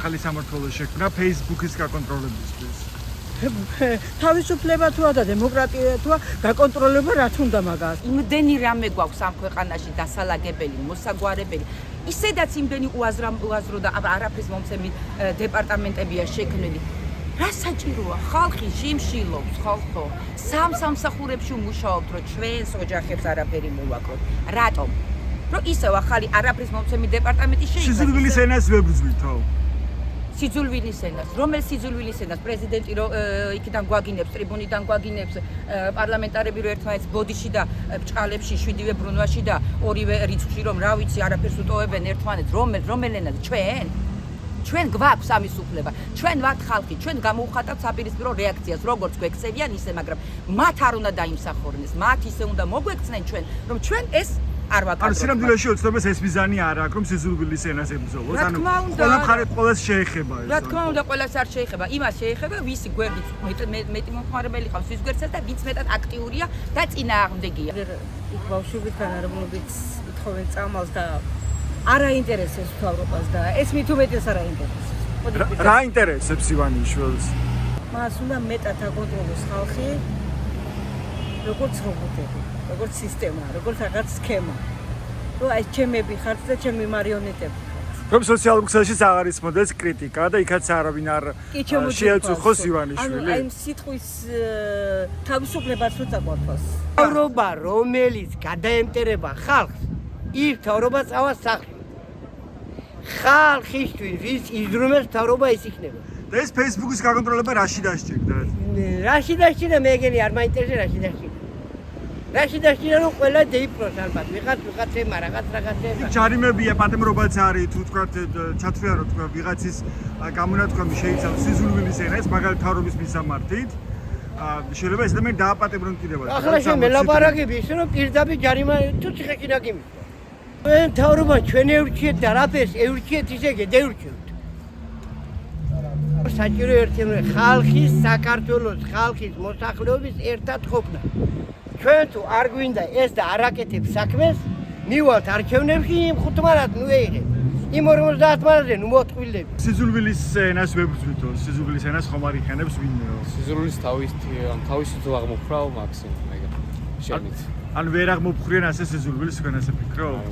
ახალი სამმართველო შექმნა Facebook-ის გაკონტროლებისთვის. თავისუფლება თუა და დემოკრატია თუა გაკონტროლება რაც უნდა მაგას. იმდენი რამე გვაქვს ამ ქვეყანაში დასალაგებელი, მოსაგვარებელი. ისედაც იმდენი უაზრო და არაფრის მომცემი დეპარტამენტებია შექმნილი. რა საჭიროა? ხალხი შიმშილობს, ხალხო. სამსახურებში მუშაობთ, რომ ჩვენს ოჯახებს არაფერი მოვაკროთ. რატომ? რომ ისევ ახალი არაფრის მომცემი დეპარტამენტი შეიძლება. სიძულვილის ენას ვებრძვითო. სიძულვილის ენას, რომელ სიძულვილის ენას პრეზიდენტი იქიდან გვაგინებს, ტრიბუნიდან გვაგინებს, პარლამენტარები რო ერთმანეთს ბოდიში და ბჭყალებში, შვიდივე ბრუნვაში და ორივე რიცხვში რომ რა ვიცი, არაფერს უტოვებენ ერთმანეთს, რომელ ენაზე? ჩვენ გვაქვს ამის უფლება. ჩვენ ვართ ხალხი, ჩვენ გამოვხატავთ საპირისპირო რეაქციას, როგორც გვექცევიან ისე, მაგრამ მათ არ უნდა დაიმსახურნეს, მათ ისე უნდა მოგვექცნენ ჩვენ, რომ ჩვენ ეს არ ვაკეთებთ. ანუ სინამდვილეში ოცნებას ეს მიზანი არ აქვს, რომ სიძულვილის ენას ებრძოლოს. ანუ ყველა მხარე ყველას შეეხება ეს. რა თქმა უნდა, ყველას არ შეეხება. იმას შეეხება, ვისი გვერდით მეტი მომხმარებელი ყავს, ვის გვერდსაც და ვინც მეტად აქტიურია და წინააღმდეგია. იქ ბავშვებთან არამონობით ითხოვენ წამალს და არ აინტერესებს მთავრობას და ეს მით უმეტეს არ აინტერესებს. რა ინტერესებს ივანიშვილს? მას უნდა მეტად აკონტროლოს ხალხი, როგორც რობოტები, როგორც სისტემა, როგორც რაღაც სქემა. რომ აი ჩემები ხართ და ჩემი მარიონეტები. რომ სოციალურ ქსელშიც აღარ ისმოდეს კრიტიკა და იქაც არავინ არ შეაწუხოს ივანიშვილი. აი სიტყვის თავისუფლებას რო წაგვართვას. მთავრობა, რომელიც გადაემტერება ხალხს, ის მთავრობა წავას სახლში. ხალხისთვის ვის იზრუნებს მთავრობა ის იქნება. და ეს Facebook-ის გაკონტროლება რაში დასჭირდათ? რაში დასჭირდა მე ეგენი არ მაინტერესებს რაში დასჭირდა. რაში დასჭირდა რომ ყველა დაიპყროს ალბათ ვიღაცემა რაღაცემა. ჯარიმებია, პატიმრობაც არის თუ თქვა ჩათვლია რომ თქვა ვიღაცის გამონათქვამი შეიცავს სიძულვილის ენას, მაგალითად თავრობის მისამართით. შეიძლება ეს ადამიანი დააპატიმრონტირება. ახლა შემელაპარაკები ისე რომ პირდაპირ ჯარიმა თუ ციხეში დაგიმის. ჩვენ მთავრობა ჩვენ ევრჩიეთ და რაფერს ევრჩიეთ ისე გედევრჩევთ. საჭირო ერთემრე ხალხის, საქართველოს ხალხის მოსახლეობის ერთად ყოფნა. ჩვენ თუ არ გვინდა ეს და არ აკეთებს საქმეს, მივალთ არჩევნებში იმ 5 მარად ნუ ეიღებ. იმ 50 მარადზე ნუ მოტყვილდები. სიძულვილის ენას ვებრძვითო, სიძულვილის ენას ხომ არ იხენებს ვინმეო. სიძულვილის თავისი თუ აღმოფხრავ მაქსიმუმ ეგ შენით. ან ვერ აღმოფხრიან ასე სიძულვილის თქვენ ასე ფიქრობ?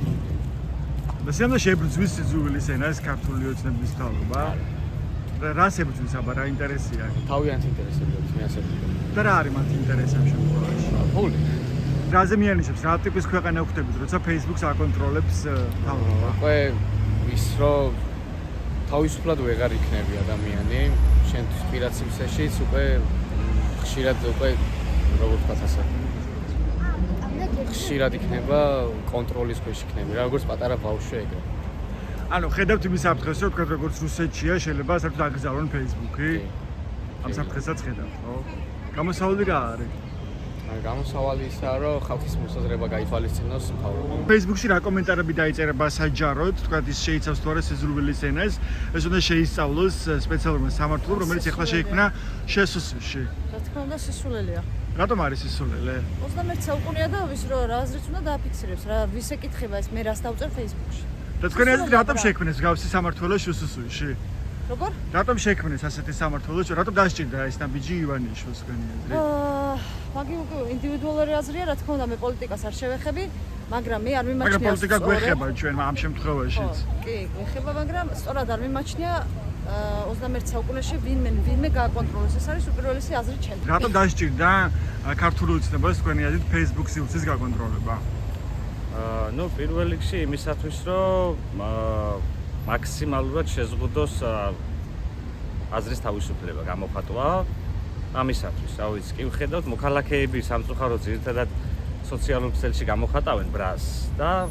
და სამდე შეებრძვის სიძულვილის ენას ქართული ოცნების მთავრობა. რას ებრძვის აბა რა ინტერესია? თავიანთ ინტერესებებს მე ასე ვფიქრობ. და რა არის მათ ინტერესები შემთხვევაში? ფული. რაზე მიანიშნებს, რა ტიპის ქვეყანა ვხდებით, როცა Facebook-ს აკონტროლებს მთავრობა? უკვე ის რომ თავისუფლად ვეღარ იქნები ადამიანი, შენ პირად სიმსეშიც უკვე ხშირად უკვე როგორ ვთქვათ ასე ხშირად იქნება კონტროლის ქვეშ იქნები, როგორც პატარა ბავშვი ეგრე. ანუ ხედავთ იმის საფრთხეს, რომ თქვენ როგორც რუსეთშია, შეიძლება საერთოდ აგზავნონ Facebook-ი. ამ საფრთხესაც ხედავთ, ხო? გამოსავალი რა არის? გამოსავალი ისაა, რომ ხალხის მოსაზრება გაითვალისწინოს მთავრობამ. Facebook-ში რა კომენტარები დაიწერება საჯაროდ, თქვათ ის შეიცავს თუ არა სიძულვილის ენას, ეს უნდა შეისწავლოს სპეციალურმა სამმართველომ, რომელიც ახლა შეიქმნა შესუსტში. რა თქმა უნდა, სისულელეა. რატომ არის სისულელე? 21 საუკუნეა და ვის რა აზრით უნდა დააფიქსირებს, რა ვის ეკითხება ეს მე რას დავწერ Facebook-ში. და თქვენი აზრით რატომ შექმნეს გავსი სამმართველო შესუსტში? როგორ? რატომ შექმნეს ასეთი სამმართველო? რატომ დასჭირდა ეს ნაბიჯი ივანიშვილს თქვენი აზრით? მაგი უკვე ინდივიდუალური აზრია, რა თქმა უნდა, მე პოლიტიკას არ შევეხები, მაგრამ მე არ მიმაჩნია. მაგრამ პოლიტიკა გვეხება ჩვენ ამ შემთხვევაშიც. კი, გვეხება, მაგრამ სწორად არ მიმაჩნია 21 საუკუნეში ვინმე გააკონტროლოს. ეს არის უპირველესი აზრი ჩემთვის. რატომ დასჭირდა ქართული ოცნებას თქვენი აზრით Facebook სივრცის გაკონტროლება? ნუ პირველ რიგში იმისათვის, რომ მაქსიმალურად შეზღუდოს აზრის თავისუფლება გამოხატვა ამისათვის. რა ვიცი, კი ვხედავთ მოქალაქეები სამწუხაროდ ძირითადად სოციალურ ქსელში გამოხატავენ ბრას და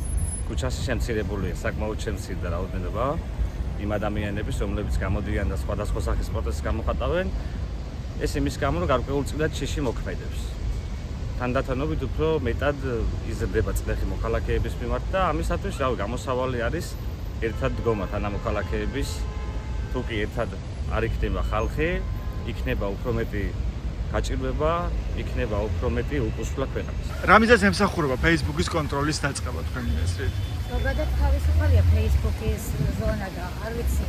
ქუჩაში შემცირებულია, საკმაოდ შემცირდა რაოდენობა იმ ადამიანების, რომლებიც გამოდიან და სხვადასხვა სახის პროტესტს გამოხატავენ. ეს იმის გამო, რომ გარკვეულწილად შიში მოქმედებს. თანდათანობით უფრო მეტად იზრდება წლეხი მოქალაქეების მიმართ და ამისათვის რავი გამოსავალი არის ერთად დგომა თანამოქალაქეების თუ კი ერთად არ იქნება ხალხი, იქნება უფრო მეტი გაჭირვება, იქნება უფრო მეტი უკუსვლა ქვეყანას. რა მიზეზს ემსახურება Facebook-ის კონტროლის დაწყება თქვენი აზრით? ზოგადად თავისუფალია Facebook-ის ზონა და არ ვიცი.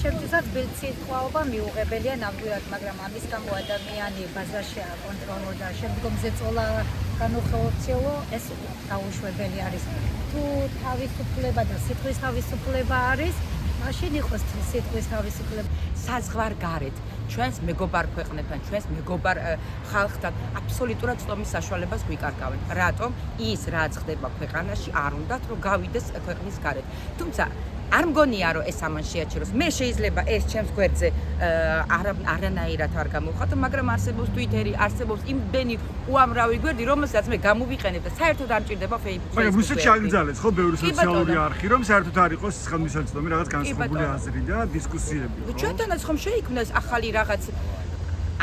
ჩემთვისაც ბილდსიტყვაობა მიუღებელია ნამდვილად, მაგრამ ამის გამო ადამიანი ბაზარში აკონტროლო და შემდგომზე წოლა განუხორციელო, ეს დაუშვებელი არის. თუ თავისუფლება და სიტყვის თავისუფლება არის, მაშინ იყოს სიტყვის თავისუფლება. საზღვარგარეთ ჩვენს მეგობარ ქვეყნებთან, ჩვენს მეგობარ ხალხთან აბსოლუტურად ცნობის საშუალებას გვიკარგავენ. რატომ ის რაც ხდება ქვეყანაში არ უნდათ რომ გავიდეს ქვეყნის გარეთ. თუმცა არ მგონია რომ ეს ამან შეაჩეროს. მე შეიძლება ეს ჩემს გვერდზე არანაირად არ გამოვხატო, მაგრამ არსებობს Twitter-ი, არსებობს იმდენი უამრავი გვერდი, რომელსაც მე გამოვიყენებ და საერთოდ არ მჭირდება Facebook-ი. მაგრამ რუსეთში აგრძელეს ხო ბევრი სოციალური არხი, რომ საერთოდ არ იყოს ხელმისაწვდომი რაღაც განსხვავებული აზრი და დისკუსიები. ჩვენთანაც ხომ შეიქმნეს ახალი რაღაც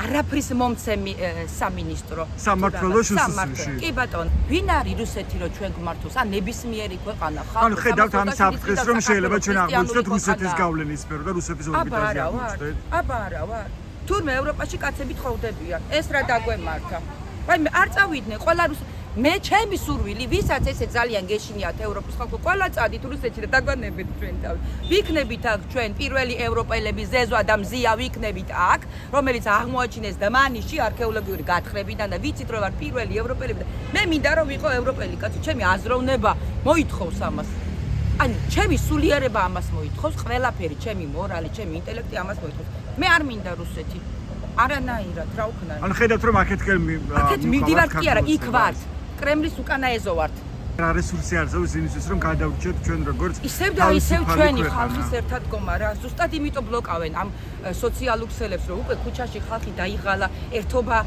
არაფრის მომცემი სამინისტრო სამმართველოს უსუსში. კი ბატონო, ვინ არის რუსეთი რომ ჩვენ გვმართოს? ან ნებისმიერი ქვეყანა ხალხი. ანუ ხედავთ ამ საფრთხეს რომ შეიძლება ჩვენ აღვნიშნოთ რუსეთის გავლენის სფერო და რუსეთის ორბიტაზე აღვნიშნოთ. აბა არა ვარ. თურმე ევროპაში კაცები თხოვდებიან. ეს რა დაგვემართა? ვაი მე არ წავიდნენ ყველა მე ჩემი სურვილი, ვისაც ესე ძალიან გეშინიათ ევროპის ხალხო, ყველა წადით რუსეთში და დაგვანებით ჩვენ თავი. ვიქნებით აქ ჩვენ პირველი ევროპელები ზეზვა და მზია ვიქნებით აქ, რომელიც აღმოაჩინეს და მანიში არქეოლოგიური გათხრებიდან და ვიცით რომ ვარ პირველი ევროპელები და მე მინდა რომ ვიყო ევროპელი კაცი, ჩემი აზროვნება მოითხოვს ამას. ან ჩემი სულიერება ამას მოითხოვს, ყველაფერი, ჩემი მორალი, ჩემი ინტელექტი ამას მოითხოვს. მე არ მინდა რუსეთი. არანაირად, რა ვქნა. ან ხედავთ რომ აქეთ მივდივართ კი არა, იქ ვართ. კრემლის უკანა ეზო ვართ. რა რესურსი არსებობს იმისთვის რომ გადავრჩეთ ჩვენ როგორც ისევ და ისევ ჩვენი ხალხის ერთად გომა რა. ზუსტად იმიტომ ბლოკავენ ამ სოციალურ ქსელებს, რომ უკვე ქუჩაში ხალხი დაიღალა, ერთობა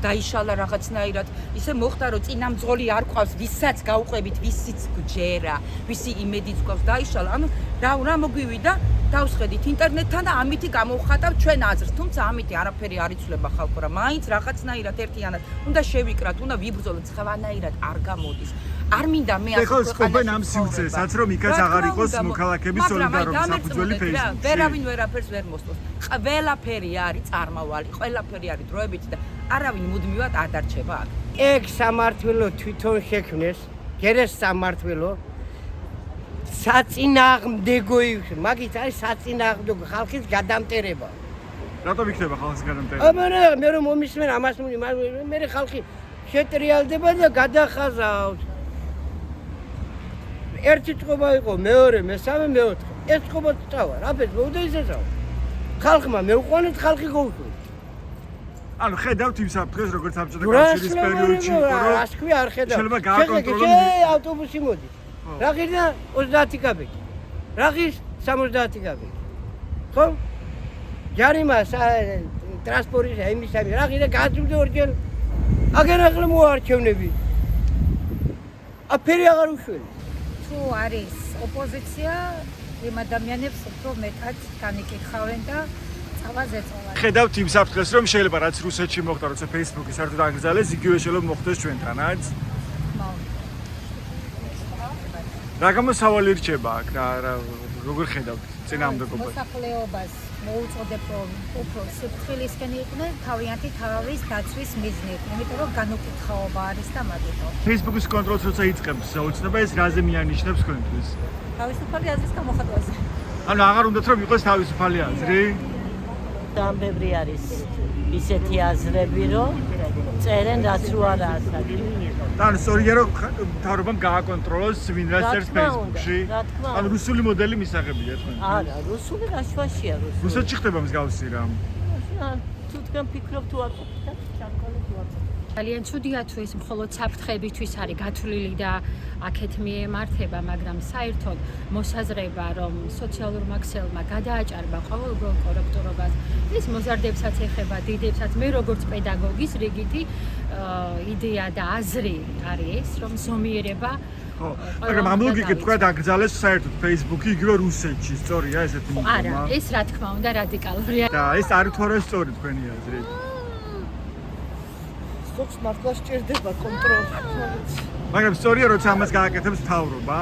დაიშალა რაღაცნაირად. ისე მოხდა რომ წინამძღოლი არ ყავს, ვისაც გაუყვებით, ვისიც გჯერა, ვისი იმედიც ყავს დაიშალა. ანუ რა მოგვივიდა? დავსხედით ინტერნეტთან და ამითი გამოვხატავ ჩვენ აზრს. თუმცა ამითი არაფერი არ იცვლება ხალხო რა. მაინც რაღაცნაირად ერთიანად უნდა შევიკრათ, უნდა ვიბრძოლოთ, სხვანაირად არ გამოდის. არ მინდა მე ასე ქვეყანაში ამ სივრცესაც რომ იქაც აღარ იყოს მოქალაქების სოლიდარობის საფუძველი Facebook-ში. ვერავინ ვერაფერს ვერ მოსწონს. ყველაფერი არის წარმავალი, ყველაფერი არის დროებითი და არავინ მუდმივად არ დარჩება აქ. ეგ სამართლო თვითონ შექმნეს, გერეს სამართლო საწინააღმდეგო იქნება, მაგით არის საწინააღმდეგო ხალხის გადამტერება. რატომ იქნება ხალხის გადამტერება? აბა მე რომ მომისმენ ამას მე ხალხი შეტრიალდება და გადახაზავს. ერთი წყობა იყო, მეორე, მესამე, მეოთხე. ეს წყობა წავა, რაფერს მოვიდა ისესაო. ხალხმა მეუყვანეთ, ხალხი გაუშვით. ანუ ხედავთ იმ საფრთხეს როგორც საბჭოთა კავშირის პერიოდში იყო, რომ რას ქვია არ ხედავ. შეიძლება გააკონტროლო ავტობუსი მოდის. რა ღირდა 30 კაბიკი. რა ღირს 70 კაბიკი. ხო? ჯარიმა ტრანსპორტის იმისა რა ღირდა გაძვდე ორჯერ. აგერ ახლა მოარჩევნები. აფერი აღარ უშველი. თუ არის ოპოზიცია, იმ ადამიანებს უფრო მეტად განიკითხავენ და წავაზეწოვან. ხედავთ იმ საფრთხეს რომ შეიძლება რაც რუსეთში მოხდა, როცა Facebook-ი საერთოდ აკრძალეს, იგივე შეიძლება მოხდეს ჩვენთანაც. რა გამოსავალი რჩება აქ რა როგორ ხედავთ წინააღმდეგობას? მოსახლეობას მოუწოდებ რომ უფრო სიფრთხილისკენ იყვნენ თავიანთი თავის დაცვის მიზნით, იმიტომ რომ განუკითხაობა არის და მაგითო. Facebook-ის კონტროლს როცა იწყებს, უცნობა ეს რაზე მიანიშნებს თქვენთვის? თავისუფალი აზრის გამოხატვაზე. ანუ აღარ უნდათ რომ იყოს თავისუფალი აზრი? ძალიან ბევრი არის ისეთი აზრები, რომ წერენ რაც რო არაა საჭირო. ანუ სწორია რომ მთავრობამ გააკონტროლოს ვინ რაც წერს Facebook-ში. ანუ რუსული მოდელი მისაღებია თქვენ. არა, რუსული რაშვაშია რუსული. რუსეთში ხდება მსგავსი რამ. თუ თქვენ ფიქრობთ თუ არ ყოფილიყავ, ჩამქოლეთ თუ არ. ძალიან ცუდია თუ ეს მხოლოდ საფრთხებისთვის არის გათვლილი და აქეთ მიემართება, მაგრამ საერთოდ მოსაზრება, რომ სოციალურმა ქსელმა გადააჭარბა ყოველგვარ კორექტურობას, ეს მოზარდებსაც ეხება, დიდებსაც, მე როგორც პედაგოგის რიგითი იდეა და აზრი არის ეს, რომ ზომიერება მაგრამ ამ ლოგიკით თქვა აკრძალეს საერთოდ Facebook-ი იგივე რუსეთში, სწორია ესეთი მიღება? არა, ეს რა თქმა უნდა რადიკალურია. და ეს არ თუ არა სწორი თქვენი აზრით. სოქს მართლა სჭირდება კონტროლი. მაგრამ სწორია როცა ამას გააკეთებს მთავრობა.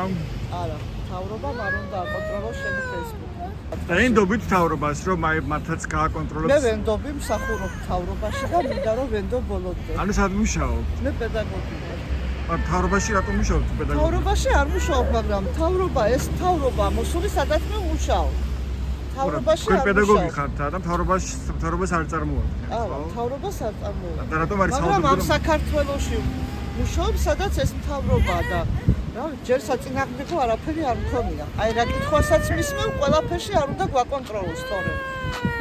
არა, მთავრობამ არ უნდა აკონტროლოს შენი Facebook-ი. და ენდობით მთავრობას რომ აი მართლაც გააკონტროლებს. მე ვენდობი მსახურობ მთავრობაში და მინდა რომ ვენდო ბოლომდე. ანუ სად მუშაობ? მე პედაგოგი ვარ. მაგრამ თავრობაში რატომ მუშაობთ პედაგოგი? თავრობაში არ მუშაობ, მაგრამ თავრობა მოსული სადაც მე მუშაობ. თავრობაში თქვენ არ პედაგოგი მუშაობ. ხართ და თავრობას არ წარმოადგენთ. აა, თავრობას არ წარმოადგენ. და რატომ არის მაგრამ ამ საუბრო? საქართველოში მუშაობ, სადაც ეს მთავრობა და რა ჯერ საწინააღმდეგო არაფერი არ მქონია. აი რა კითხვასაც მისმევ, ყველაფერში არ უნდა გვაკონტროლოს თორემ.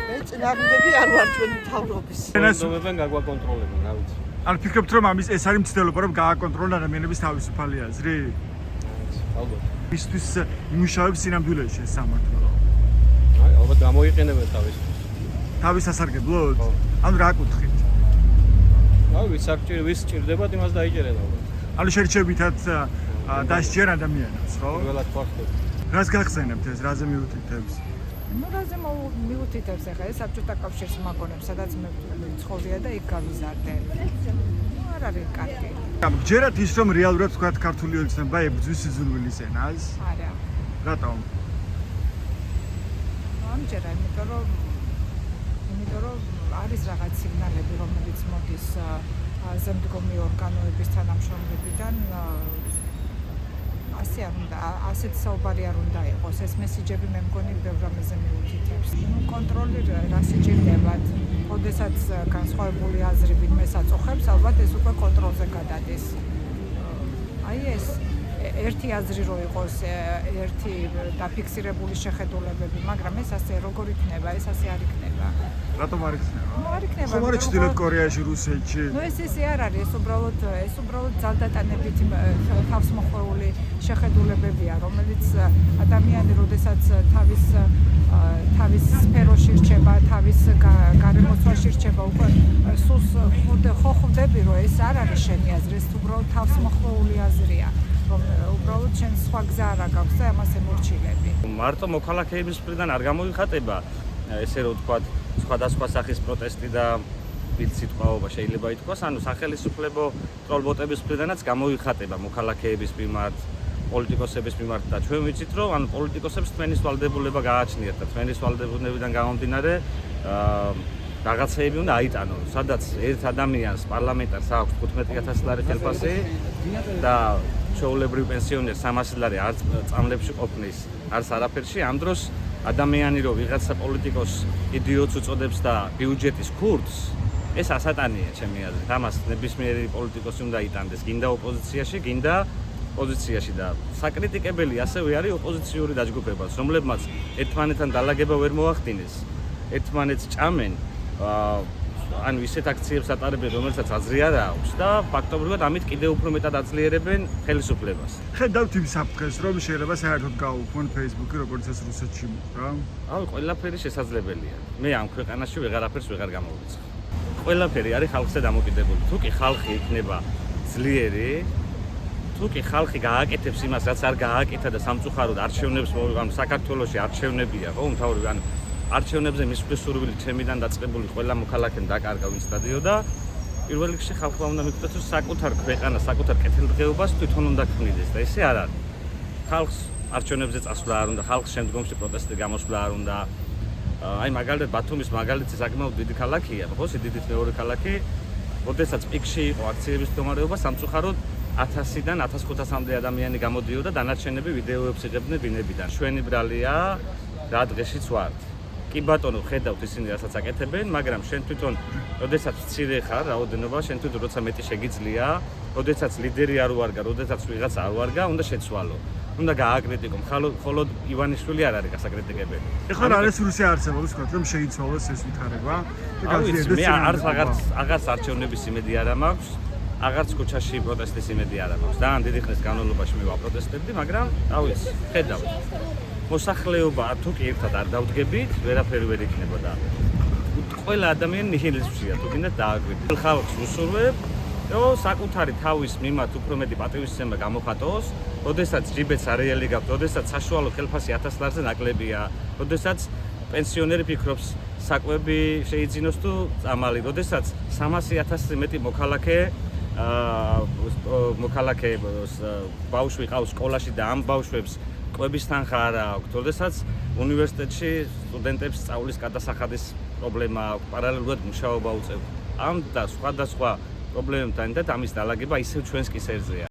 მე წინააღმდეგი არ ვარ ჩვენი მთავრობის. ნომებენ გაგვაკონტროლებენ, რა ვიცი. ან ფიქრობთ რომ ეს არის მცდელობა რომ გააკონტროლონ ადამიანების თავისუფალი აზრი? ალბათ. მისთვის იმუშავებს სინამდვილეში ეს სამართლო. აი, ალბათ გამოიყენებენ თავისთვის. თავის სასარგებლოდ? ანუ რა კუთხით? აი, ვის სჭირდებათ, იმას დაიჭერენ ალბათ. ანუ შერჩებითად დასჯერ ადამიანებს, ხო? პირველად ფაქტობ. რას გახსენებთ ეს, რაზე მიუთითებს? ну რაზე მიუთითებს ახლა ეს საბჭოთა კავშირს მაგონებს სადაც მე ცხოვრია და იქ გავიზარდე. არ არის კარგი. გჯერათ ის რომ რეალურად თქვა ქართული ოცნება ებრძვის სიძულვილის ენას? არა. რატომ? ამჯერად იმიტომ რომ არის რაღაც სიგნალები რომელიც მოდის ზემდგომი ორგანოების თანამშრომლებიდან ასეთ საუბარი არ უნდა იყოს. ეს მესიჯები მე მგონი ბევრ რამეზე მიუთითებს. კონტროლი რა სჭირდებათ. ოდესაც განსხვავებული აზრი ვინმეს აწუხებს, ალბათ ეს უკვე კონტროლზე გადადის. აი ეს ერთი აზრი რო იყოს, ერთი დაფიქსირებული შეხედულებები, მაგრამ ეს ასე როგორ იქნება, ეს ასე არ იქნება. რატომ არ იქნება? არ იქნება. ხომ არის ჩრდილოეთ კორეაში, რუსეთში? ну ესე არ არის, ეს უბრალოდ ძალდატანებითი თავსმოხვეული შეხედულებებია, რომელიც ადამიანი როდესაც თავის სფეროში რჩება, თავის გარემოცვაში რჩება, უკვე სულს ხო ხვდები, რომ ეს არ არის შენი აზრი, ეს უბრალოდ თავსმოხვეული აზრია. უბრალოდ შენ სხვა გზა არ აქვს და ამას ემორჩილები. მარტო მოქალაქეების მხრიდან არ გამოიხატება ესე რომ ვთქვათ სხვადასხვა სახის პროტესტი და სიტყვაობა შეიძლება ითქვას, ანუ სახელმწიფო ტროლბოტების მხრიდანაც გამოიხატება მოქალაქეების მიმართ, პოლიტიკოსების მიმართ და ჩვენ ვიცით რომ ანუ პოლიტიკოსებს თქვენის ვალდებულება გააჩნიათ და თქვენის ვალდებულებიდან გამომდინარე რაღაცეები უნდა აიტანონ, სადაც ერთ ადამიანს პარლამენტარს აქვს 15000 ლარი ხელფასი და ჩვეულებრივ პენსიონერს 300 ლარი არც წამლებში ყოფნის, არც არაფერში, ამ დროს ადამიანი რო ვიღაცა პოლიტიკოს იდიოტს უწოდებს და ბიუჯეტის ქურდს, ეს ასატანია ჩემი აზრით. ამას ნებისმიერი პოლიტიკოსი უნდა იტანდეს, გინდა ოპოზიციაში, გინდა პოზიციაში და საკრიტიკებელი ასევე არის ოპოზიციური დაჯგუფებაც, რომლებმაც ერთმანეთთან დალაგება ვერ მოახდინეს, ერთმანეთს ჭამენ, ანუ ისეთ აქციებს ატარებენ, რომელსაც აზრი არ აქვს და ფაქტობრივად ამით კიდევ უფრო მეტად აძლიერებენ ხელისუფლებას. ხედავთ იმ საფრთხეს, რომ შეიძლება საერთოდ გაუქმონ Facebook-ი, როგორც ეს რუსეთში მოხდა? აი, ყველაფერი შესაძლებელია. მე ამ ქვეყანაში ვეღარაფერს ვეღარ გამოვიწყე. ყველაფერი არის ხალხზე დამოკიდებული. თუ კი ხალხი იქნება ძლიერი, თუ კი ხალხი გააკეთებს იმას, რაც არ გააკეთა და სამწუხაროდ არჩევნებს ანუ საქართველოში არჩევნებია, ხო, უმთავრესად ანუ არჩევნებზე მისვლის სურვილი ჩემიდან დაწყებული ყველა მოქალაქემ დაკარგა ვინც დადიოდა. პირველ რიგში ხალხმა უნდა მიხვდეს, რომ საკუთარ ქვეყანას, საკუთარ კეთილდღეობას თვითონ უნდა ქმნიდეს და ესე არ არის. ხალხს არჩევნებზე წასვლა არ უნდა, ხალხს შემდგომში პროტესტი გამოსვლა არ უნდა. აი მაგალითად ბათუმის მაგალითი საკმაოდ დიდი ქალაქია, ხო, სიდიდით მეორე ქალაქი. როდესაც პიკში იყო აქციების მდგომარეობა, სამწუხაროდ 1000-დან 1500-მდე ადამიანი გამოდიოდა, დანარჩენები ვიდეოებს იღებდნენ ბინებიდან. ჩვენი ბრალია რა დღეშიც ვართ. კი ბატონო, ხედავთ ისინი რასაც აკეთებენ, მაგრამ შენ თვითონ, როდესაც მცირე ხარ, რაოდენობა, შენ თვითონ როცა მეტი შეგიძლია, როდესაც ლიდერი არ ვარგა, როდესაც ვიღაცა არ ვარგა, უნდა შეცვალო. უნდა გააკრიტიკო. მხოლოდ ივანიშვილი არ არის გასაკრიტიკებელი. ეხლა რა რესურსი არსებობს, თქვათ, რომ შეიცვალოს ეს ვითარება? მე აღარც არჩევნების იმედი არ მაქვს, აღარც ქუჩაში პროტესტის იმედი არ მაქვს. ძალიან დიდი ხნის განმავლობაში მე ვაპროტესტებდი, მაგრამ რა ვიცი, ხედავთ. მოსახლეობა თუ კი ერთად არ დავდგებით, ვერაფერი ვერ იქნება და ყველა ადამიანი ნიჰილიზმშია, თუ გინდათ დააკვირდეთ. ხალხს ვუსურვებ, რომ საკუთარი თავის მიმართ უფრო მეტი პატივისცემა გამოხატოს, როდესაც ჯიბეც არეალი გაქვს, როდესაც საშუალო ხელფასი 1000 ლარზე ნაკლებია, როდესაც პენსიონერი ფიქრობს საკვები შეიძინოს თუ წამალი, როდესაც 300.000-ზე მეტი მოქალაქე ბავშვი ყავს სკოლაში და ამ ბავშვებს კვების თანხა არ აქვს, როდესაც უნივერსიტეტში სტუდენტებს სწავლის გადასახადის პრობლემა აქვს, პარალელურად მუშაობა უწევთ. ამ და სხვადასხვა პრობლემებთან ერთად ამის დალაგება ისევ ჩვენს კისერზეა.